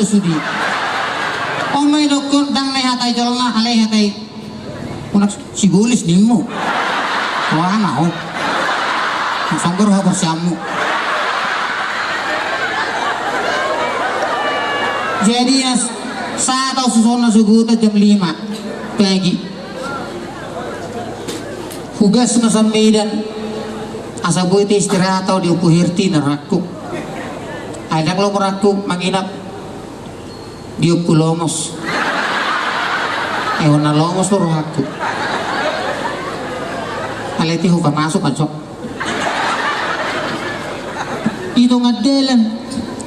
do sudi oh may dokon dang may hatay jolong nga alay hatay unak sigulis nimo wala na ho sanggor ho bersyamu jadi ya saat atau susona suguta jam 5 pagi hugas na sa medan asa boy te istirahat atau diupuhirti na rakuk ada kalau merakuk manginap diupu lomos na lomos lo rakuk aleti huka masuk kan sok itu ngadalan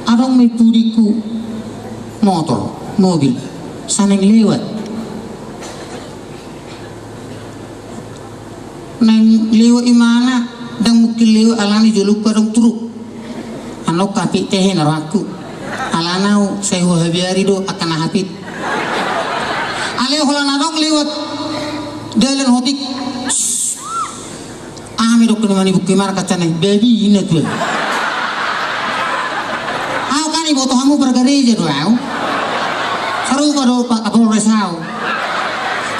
arong may puriku motor mobil saneng lewat nang lewat imana dang mukil lewat alani juluk padang truk anok kapi teh naraku alanau sehu habiari do akan hapit ale holan arong lewat dalan hotik ami dokter mani bukti mar kacane baby ini tuh au kan ibu tuh kamu bergereja do au saru pada Pak Kapolres au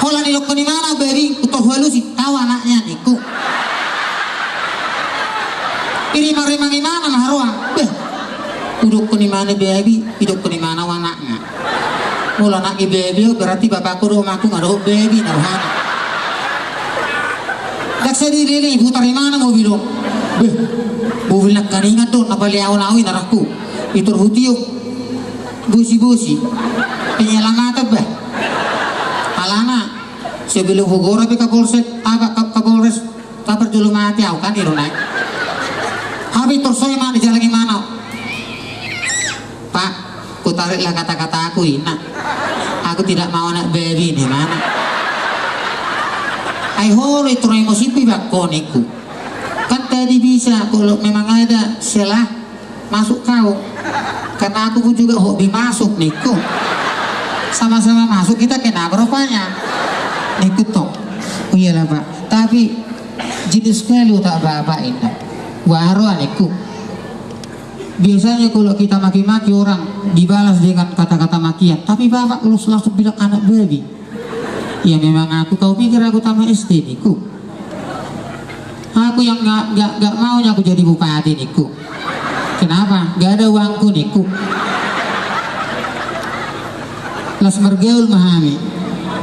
holan di dokter di mana baby utuh halu sih tahu anaknya niku ini marimang gimana maharuang beh uduk ke mana baby hidup ke mana anaknya mula anak baby berarti bapakku rumahku nggak ada baby naruhana dak sendiri ini putar di mana mobil dong beh mobil nak kaningat tuh napa liaw-lawi naraku itu hutiuk busi-busi penyelamatan beh alana sebelum hugora pe kapolsek kapolres kabar dulu mati aku kan itu naik habis tersoy mana jalan gimana Pak ku tariklah kata-kata aku ini aku tidak mau anak baby ini mana ai hore itu emosi pibak koniku kan tadi bisa kalau memang ada selah masuk kau karena aku juga hobi masuk niku sama-sama masuk kita kenapa rupanya niku toh oh iyalah Pak tapi jenis sekali tak apa-apa ini waro niku biasanya kalau kita maki-maki orang dibalas dengan kata-kata makian tapi bapak lu langsung bilang anak baby ya memang aku kau pikir aku tamat SD niku aku yang gak maunya aku jadi bupati niku kenapa gak ada uangku niku las mergeul mahami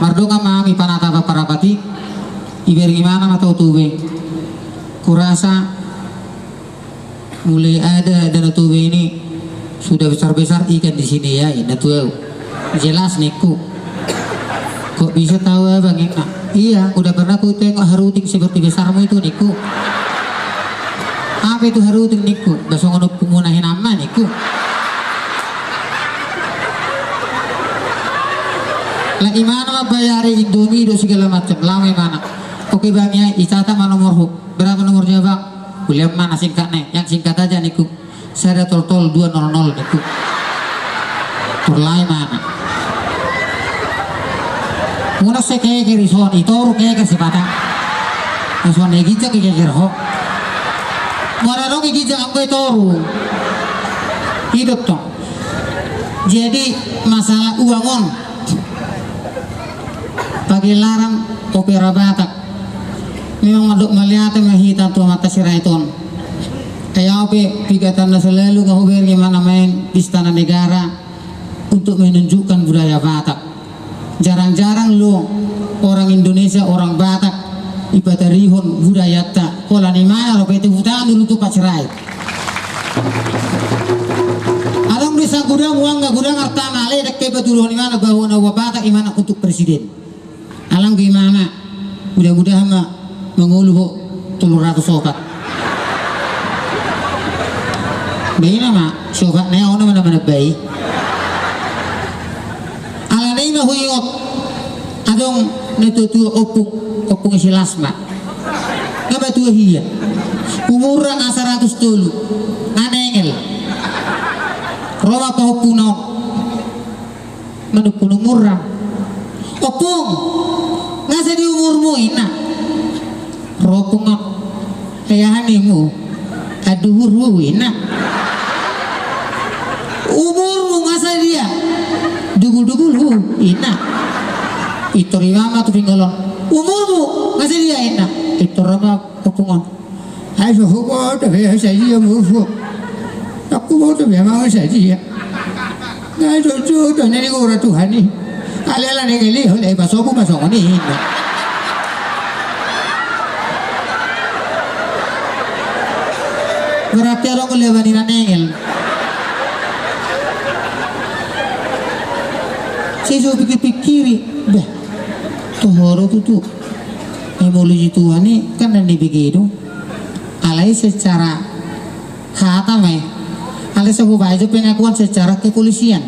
mardoka mahami panata parapati iber gimana matau tube kurasa mulai ada dana tube ini sudah besar-besar ikan di sini ya ini tuh jelas niku kok bisa tahu ya bang Ina? Iya udah pernah aku tengok haruting seperti besarmu itu niku apa itu haruting niku besok ngono pengunahin nama niku lah imana bayari Indomie do segala macam lama mana oke bang ya icata mana nomor berapa nomornya bang William mana singkatnya yang singkat aja niku saya ada tol 200 niku terlain mana muna se kayak kiri son itu orang kayak si patah son egija kayak kiri ho mana dong egija angkai toru hidup toh jadi masalah uangon pagi larang opera Batak memang maduk melihat mahita tuh mata siraiton kayak apa pigatan selalu ngahuber gimana main di istana negara untuk menunjukkan budaya Batak jarang-jarang lo orang Indonesia orang Batak ibadah rihon budaya tak kola ni mana lo pete hutan dulu tuh pacerai alam bisa gudang uang nggak gudang artana le dek kebetulan di mana bahwa nawa Batak gimana untuk presiden alam gimana mudah-mudahan mah menguluh 300 sobat bayi nama sobat neo mana bayi ala ini mah huyot adong netutu opung silasma ngapa tuh hiya umurang 100 tulu nanengel Roma pahupuno manupun umurang opung ngasa di umurmu ina ropung kayanimu aduh ina umurmu ngasa dia dugul ina itu rimama tu pinggalon umurmu ngasih dia ina itu rama kepungan hai so ko tapi saya dia umurmu aku mau tu memang saya dia ngai tu dan ini orang Tuhan ni ala ni kali oleh pasoku pasong ni ina berarti orang kelewani nengel saya pikir-pikiri dah tuh horo tuh emolusi Tuhan nih kan dan begitu alai secara kata alai sebuah aja pengakuan secara kepolisian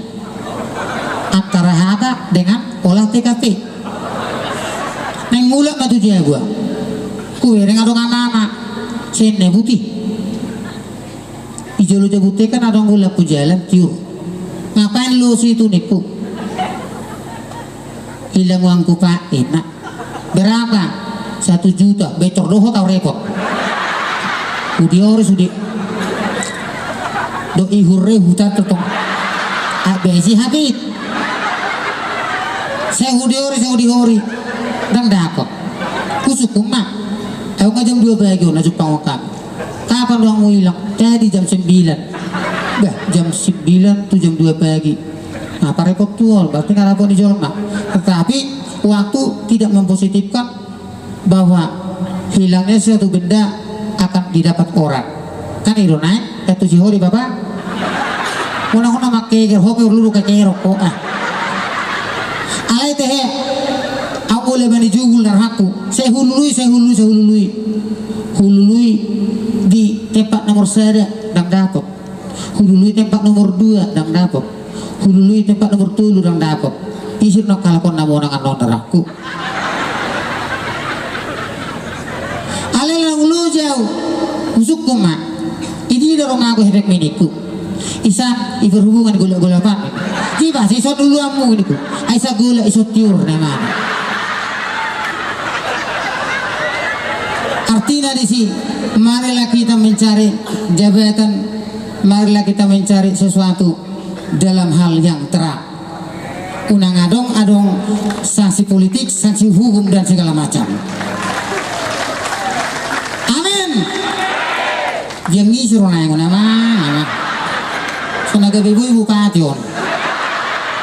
antara hata dengan olah TKP neng mulak batu jaya gua kue dengan adong anak cene putih ijolu jabute kan adong gula ku jalan tiur ngapain lu situ nipu hilang uangku pak enak berapa 1 juta becor doho tau repot udah sudah doi hurre hutan tetong abesi habis saya udah hori dan dakok kusuk mak aku ngajam 2 pagi na jupang wakam kapan doang mau hilang tadi jam 9 bah jam 9 tuh jam 2 pagi apa repot tuh berarti nggak apa dijolok mak tetapi waktu tidak mempositifkan bahwa hilangnya suatu benda akan didapat orang kan itu naik itu jihori bapak kuna makai gerhoke lulu kakek rokok alai teh aku boleh bani jugul dan aku saya hulului di tempat nomor 1 dan dapat hulului tempat nomor 2 dan dapat hulului tempat nomor 3 dan dapat isir nak kalakon namo nangan nonton aku alai lang ulu jauh usuk kumat ini dorong aku hedek miniku isa berhubungan gula-gula pak tiba si isot dulu amu niku isa gula isot tiur nama artinya di sini marilah kita mencari jabatan marilah kita mencari sesuatu dalam hal yang terang unang adong sanksi politik sanksi hukum dan segala macam amin yang ini suruh naik nama sonaga ibu pation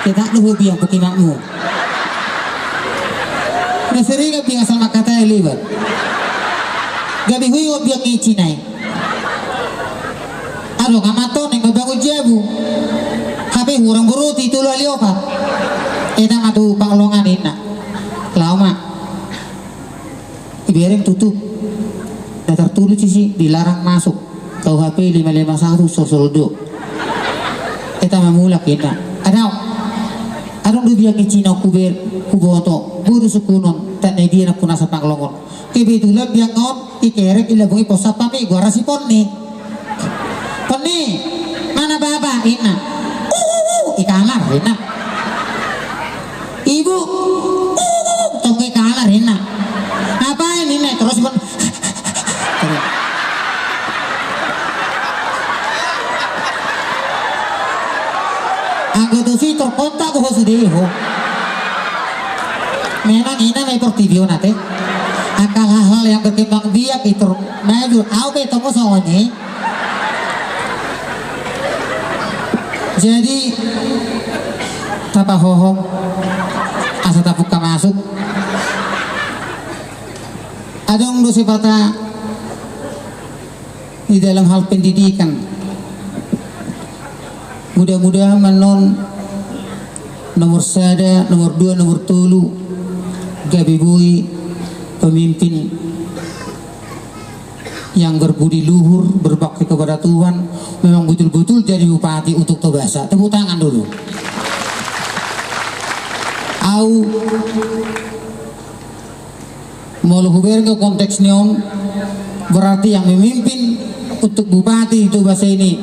kita lu biang pekimakmu referi ka biang asal makata libat gabi hui biang icinai alo kamaton yang babangun jabu hape hurang buruti itu lo aliopat edang atu panglongan ina lama ibiarin tutup dan tertulis sih dilarang masuk KUHP 551 sosoldo kita memulak kita adong dubiak ni Cina kuboto buru sukunon tak negi na punasa panglongon kebetulan biang ngon ikerek ilabungi posap pami gua rasi ponni mana baba ina ikamar ina ibu tong ikamar ina ngapain ini terus pun anggota fitur kontak ko sudeho memang ina may portibio nate akal hal yang berkembang biak itu maju au pe tomo soalnya jadi tapa hohong asa tapuka masuk adong do sifata di dalam hal pendidikan mudah-mudahan menon nomor 1 nomor 2 nomor 3 gabibui pemimpin yang berbudi luhur berbakti kepada Tuhan memang betul-betul jadi bupati untuk Tobasa. Tepuk tangan dulu. Au mau huber ke konteksnya berarti yang memimpin untuk bupati Tobasa ini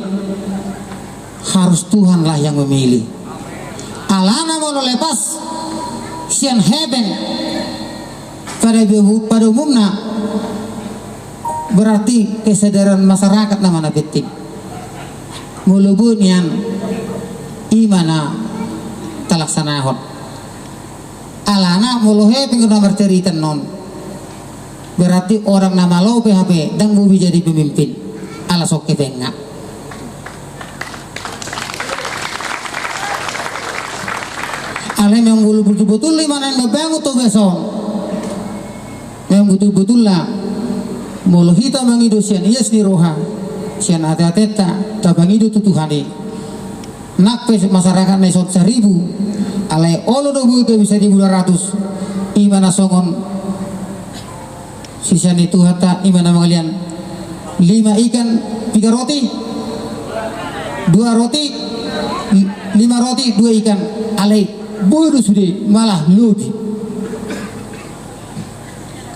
harus Tuhanlah yang memilih. Alana mau lepas sian heaven pada umumnya berarti kesadaran masyarakat namanya penting. Mulubun yang imana telah laksanahon alana muluhe pingin nomor cerita non berarti orang nama lo PHP dan mau jadi pemimpin ala sok ketengah alem yang betul-betul mana yang ngebangun tuh besok yang betul-betul lah mulu hita mangido sian yes ni roha sian hati-hati tak mangido tutuhani nak pes masyarakat nesot 1000 alai olo dobu ke bisa 1200 imana songon sisa itu hata imana mengalian 5 ikan 3 roti 2 roti 5 roti 2 ikan alai bodoh sudah malah lebih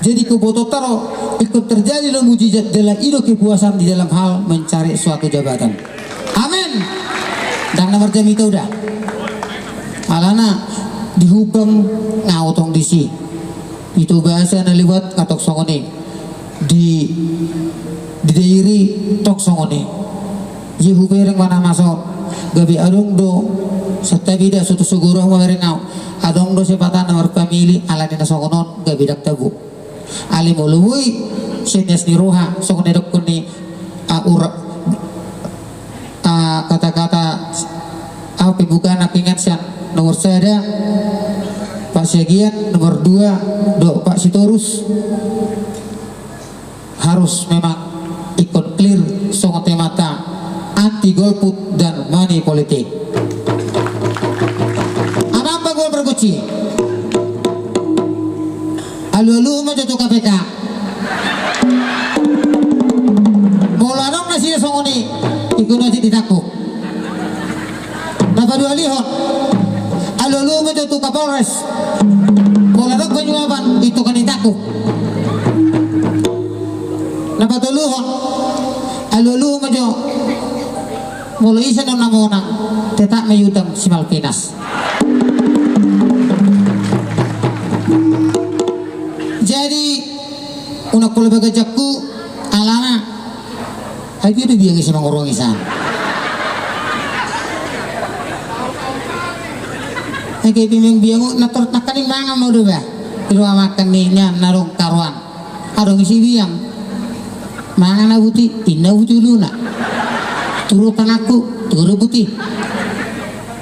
jadi kebotot taro ikut terjadi dalam mujizat dalam hidup kepuasan di dalam hal mencari suatu jabatan amin dan nomor jam itu udah alana dihubung ngautong disi itu bahasa na liwat katok songone di dairi tok songone jihubereng mana masuk gabi adong do setabida suatu suguro mawereng ngau adong do sepatan nomor pamili ala dina songonon gabi dak tabu ali muluwi senyas ni roha songone dok kuni kata-kata apa bukan nak ingat sian nomor saya Pak Syagian, nomor 2 Pak Sitorus harus memang ikut clear songote mata anti golput dan money politik. Apa gol berguci? Alu-alu menjatuh KPK. Bola dong nasi songoni ikut nasi ditakuk. Dapat 2 lihon. Alu-alu menjatuh Kapolres. Bola dong penyuapan itu kan ditakuk. Dapat 2 lihon. Alu-alu menjatuh mulai isa nang namonang tetak mayudang si Malpinas. Jadi unak pula bagajakku alana ayo udah biang isi mangorong isan kayak pimeng biang nakaning mangan mau udah bah kilo makan nih narung karuan adong isi biang mangan abuti indah buti luna turutan aku turu putih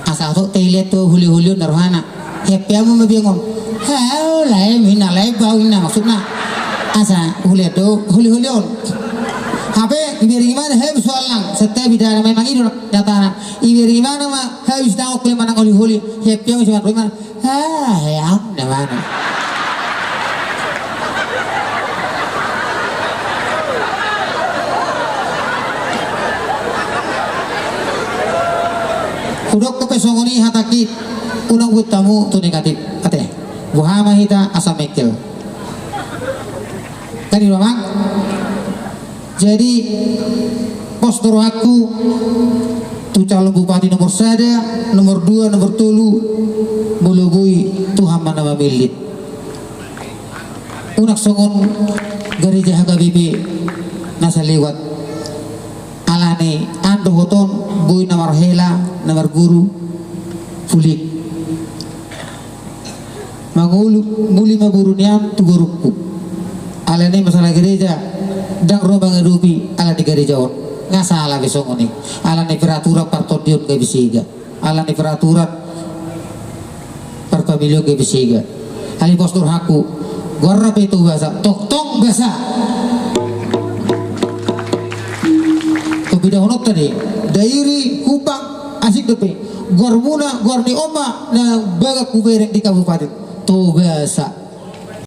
asal tuh telet tuh huli-huli naruhana happy amu mabiangom hau lai mina lai bau ina maksudnya asa huli-hulion HP iberi gimana habis soalang setiap bidara memang itu datana iberi gimana mah habis tahu kelemahan huli-huli happy amu cuma kelemahan ya mana udok kepesongoni hataki unang tamu tu negatif ate buhama hita asam mekel kan di rumah jadi postur aku tu calon bupati nomor 1 nomor 2 nomor 3 bulugui Tuhan mana mamilit unak songon gereja HKBP nasa lewat alane ando hoton bui nomor hela nomor guru pulik mangulu muli maburu niam tu guruku alane masalah gereja dang robang erupi ala di gereja on nggak salah besok ini alane peraturan partodion gak bisiga alane peraturan perpamilio gak bisiga ali postur haku gorap itu bahasa tok bahasa beda honok tadi dairi kupang asik depe gor muna gor di oma na baga kuberek di kabupaten to biasa